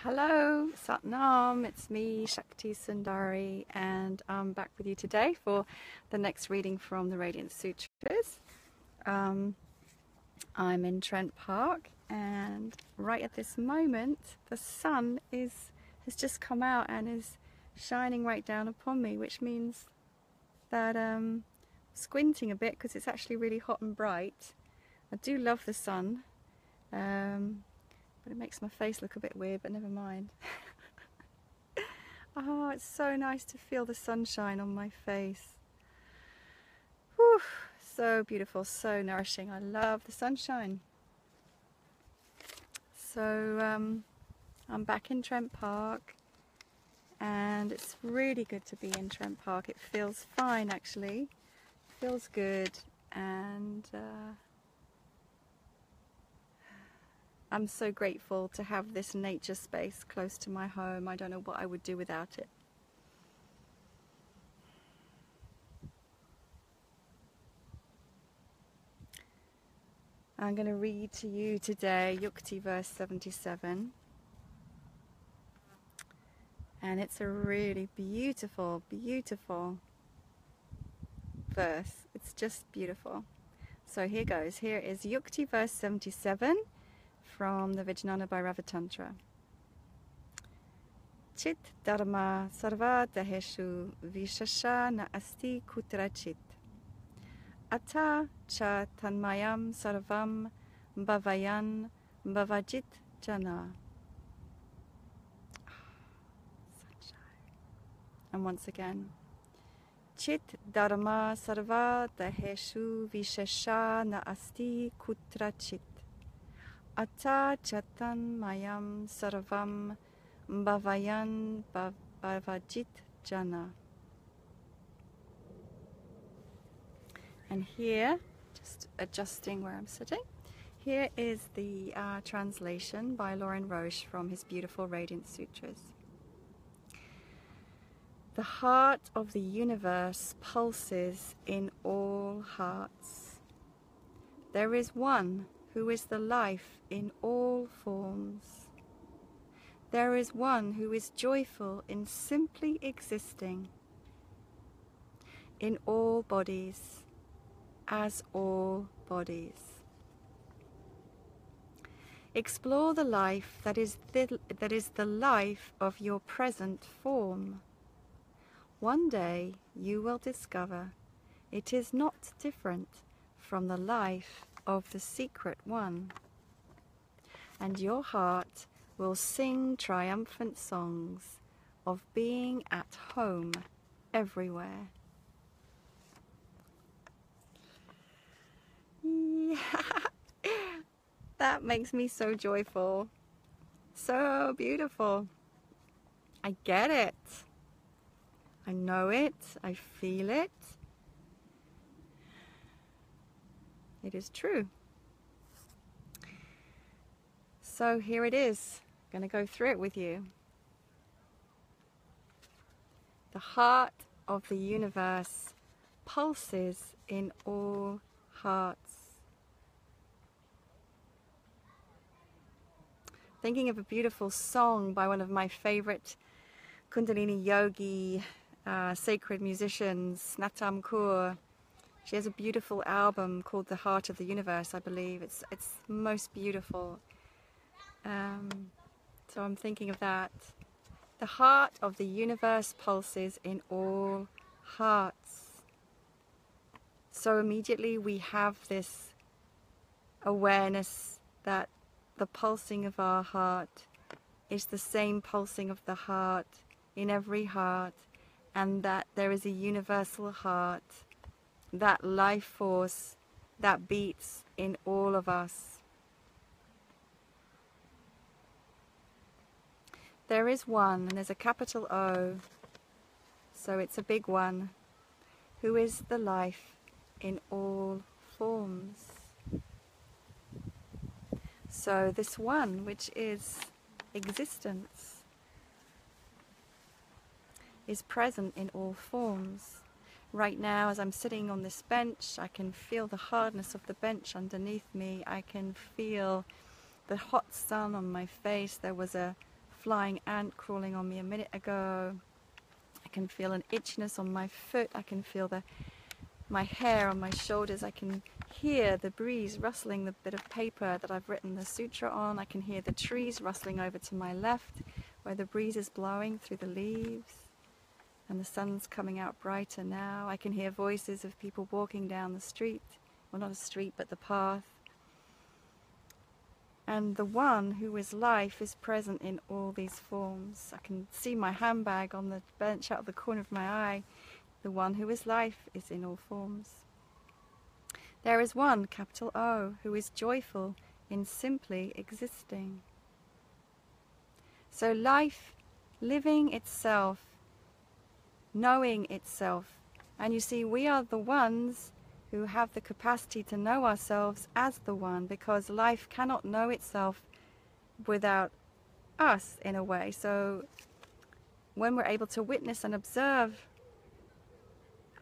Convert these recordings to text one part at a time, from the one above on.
Hello, Satnam, it's me, Shakti Sundari, and I'm back with you today for the next reading from the Radiance Sutras. I'm in Trent Park, and right at this moment, the sun has just come out and is shining right down upon me, which means that I'm squinting a bit because it's actually really hot and bright. I do love the sun. But it makes my face look a bit weird, but never mind. Oh, it's so nice to feel the sunshine on my face. Whew, so beautiful, so nourishing. I love the sunshine. So I'm back in Trent Park, and it's really good to be in Trent Park. It feels fine, actually. It feels good, and I'm so grateful to have this nature space close to my home. I don't know what I would do without it. I'm going to read to you today Yukti verse 77. And it's a really beautiful, beautiful verse. It's just beautiful. So here goes. Here is Yukti verse 77. From the Vijnana Bhairava Tantra. Chit dharma sarva daheshu vishasha na asti kutrachit. Ata cha tanmayam sarvam bhavayan bhavajit jana. Sunshine. And once again. Chit dharma sarva daheshu vishasha na asti kutrachit. Ata chatan mayam sarvam bhavayan bhavajit jana. And here, just adjusting where I'm sitting, here is the translation by Lauren Roche from his beautiful Radiance Sutras. The heart of the universe pulses in all hearts. There is one who is the life in all forms. There is one who is joyful in simply existing, in all bodies, as all bodies. Explore the life that is the life of your present form. One day you will discover it is not different from the life of the secret one, and your heart will sing triumphant songs of being at home everywhere. Yeah. That makes me so joyful, so beautiful. I get it, I know it, I feel it. It is true. So here it is. I'm going to go through it with you. The heart of the universe pulses in all hearts. Thinking of a beautiful song by one of my favorite Kundalini yogi, sacred musicians, Natam Kaur. She has a beautiful album called The Heart of the Universe, I believe. It's most beautiful. So I'm thinking of that. The heart of the universe pulses in all hearts. So immediately we have this awareness that the pulsing of our heart is the same pulsing of the heart in every heart, and that there is a universal heart, that life force that beats in all of us. There is one, and there's a capital O, so it's a big one, who is the life in all forms. So this one, which is existence, is present in all forms. Right now, as I'm sitting on this bench, I can feel the hardness of the bench underneath me. I can feel the hot sun on my face. There was a flying ant crawling on me a minute ago. I can feel an itchiness on my foot. I can feel my hair on my shoulders. I can hear the breeze rustling the bit of paper that I've written the sutra on. I can hear the trees rustling over to my left where the breeze is blowing through the leaves and the sun's coming out brighter now. I can hear voices of people walking down the street, well, not a street but the path. And the one who is life is present in all these forms. I can see my handbag on the bench out of the corner of my eye. The one who is life is in all forms. There is one, capital O, who is joyful in simply existing. So life, living itself, knowing itself. And you see, we are the ones who have the capacity to know ourselves as the one, because life cannot know itself without us, in a way. So when we're able to witness and observe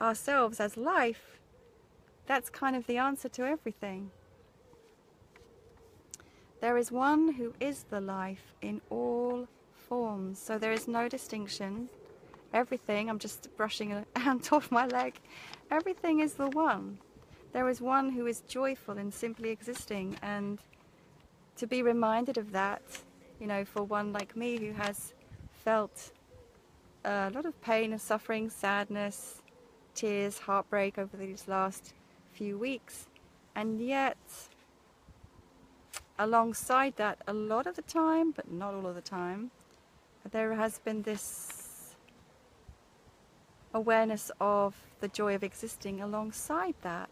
ourselves as life, that's kind of the answer to everything. There is one who is the life in all forms, so there is no distinction. Everything, I'm just brushing a ant off my leg, everything is the one. There is one who is joyful in simply existing, and to be reminded of that, you know, for one like me who has felt a lot of pain and suffering, sadness, tears, heartbreak over these last few weeks, and yet alongside that, a lot of the time, but not all of the time, there has been this awareness of the joy of existing alongside that.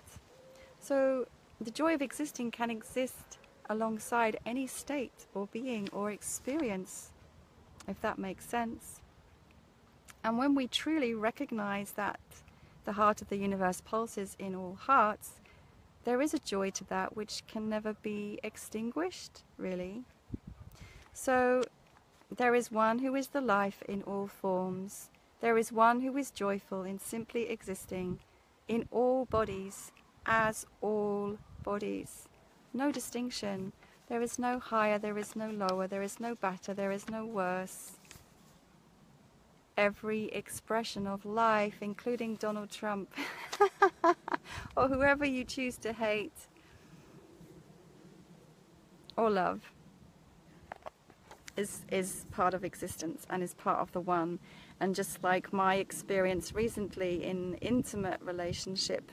So the joy of existing can exist alongside any state or being or experience, if that makes sense. And when we truly recognize that the heart of the universe pulses in all hearts, there is a joy to that which can never be extinguished, really. So there is one who is the life in all forms. There is one who is joyful in simply existing in all bodies as all bodies. No distinction. There is no higher, there is no lower, there is no better, there is no worse. Every expression of life, including Donald Trump, or whoever you choose to hate or love, is part of existence and is part of the one. And just like my experience recently in intimate relationship,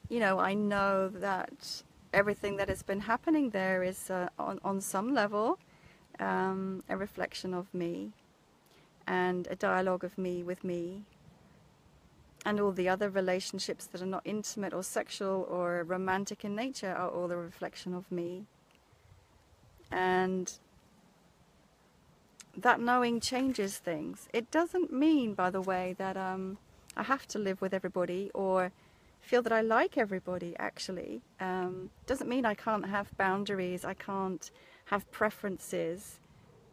you know, I know that everything that has been happening there is on some level a reflection of me, and a dialogue of me with me, and all the other relationships that are not intimate or sexual or romantic in nature are all a reflection of me. And that knowing changes things. It doesn't mean, by the way, that I have to live with everybody or feel that I like everybody, actually. Doesn't mean I can't have boundaries, I can't have preferences,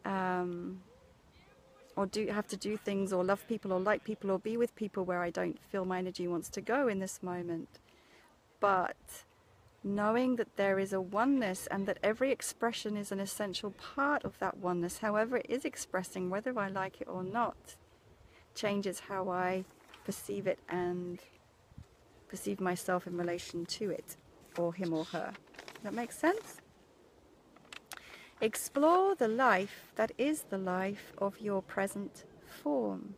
or have to do things or love people or like people or be with people where I don't feel my energy wants to go in this moment. But knowing that there is a oneness and that every expression is an essential part of that oneness, however it is expressing, whether I like it or not, changes how I perceive it and perceive myself in relation to it, or him or her. Does that make sense? Explore the life that is the life of your present form.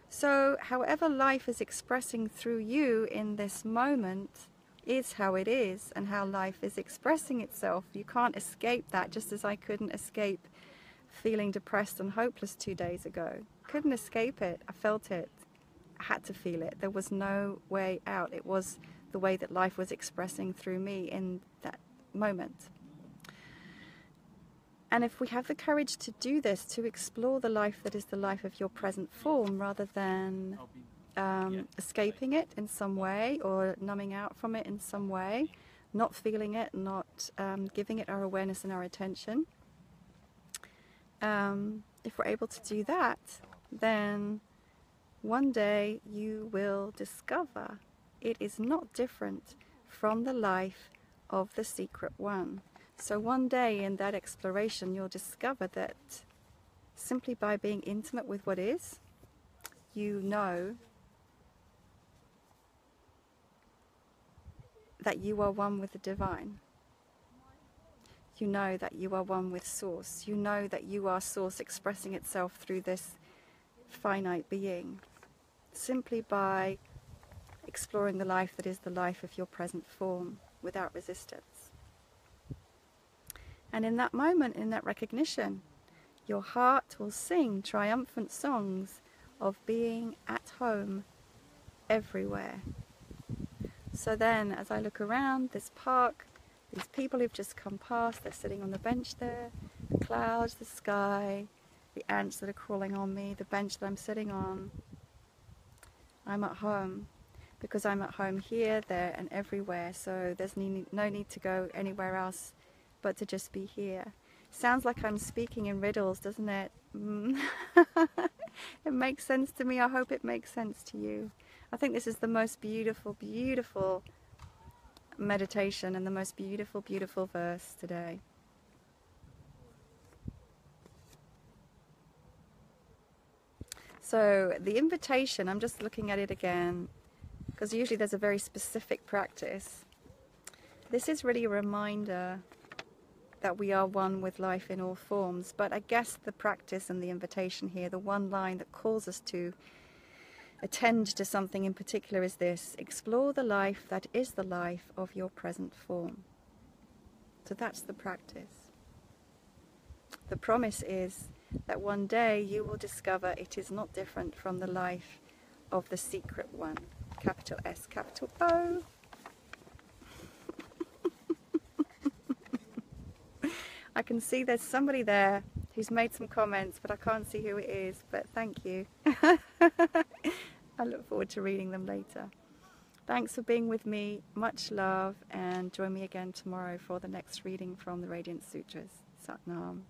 So however life is expressing through you in this moment is how it is, and how life is expressing itself. You can't escape that, just as I couldn't escape feeling depressed and hopeless 2 days ago. Couldn't escape it. I felt it. I had to feel it. There was no way out. It was the way that life was expressing through me in that moment. And if we have the courage to do this, to explore the life that is the life of your present form, rather than escaping it in some way or numbing out from it in some way, not feeling it, not giving it our awareness and our attention, if we're able to do that, then one day you will discover it is not different from the life of the secret one. So one day in that exploration, you'll discover that simply by being intimate with what is, you know that you are one with the divine. You know that you are one with Source. You know that you are Source expressing itself through this finite being. Simply by exploring the life that is the life of your present form without resistance. And in that moment, in that recognition, your heart will sing triumphant songs of being at home everywhere. So then, as I look around this park, these people who've just come past, they're sitting on the bench there, the clouds, the sky, the ants that are crawling on me, the bench that I'm sitting on. I'm at home, because I'm at home here, there and everywhere, so there's no need to go anywhere else but to just be here. Sounds like I'm speaking in riddles, doesn't it? It makes sense to me. I hope it makes sense to you. I think this is the most beautiful, beautiful meditation and the most beautiful, beautiful verse today. So the invitation, I'm just looking at it again, because usually there's a very specific practice. This is really a reminder that we are one with life in all forms, but I guess the practice and the invitation here, the one line that calls us to attend to something in particular is this: explore the life that is the life of your present form. So that's the practice. The promise is that one day you will discover it is not different from the life of the secret one. Capital S, capital O. I can see there's somebody there who's made some comments, but I can't see who it is, but thank you. I look forward to reading them later. Thanks for being with me. Much love, and join me again tomorrow for the next reading from the Radiance Sutras. Sat Nam.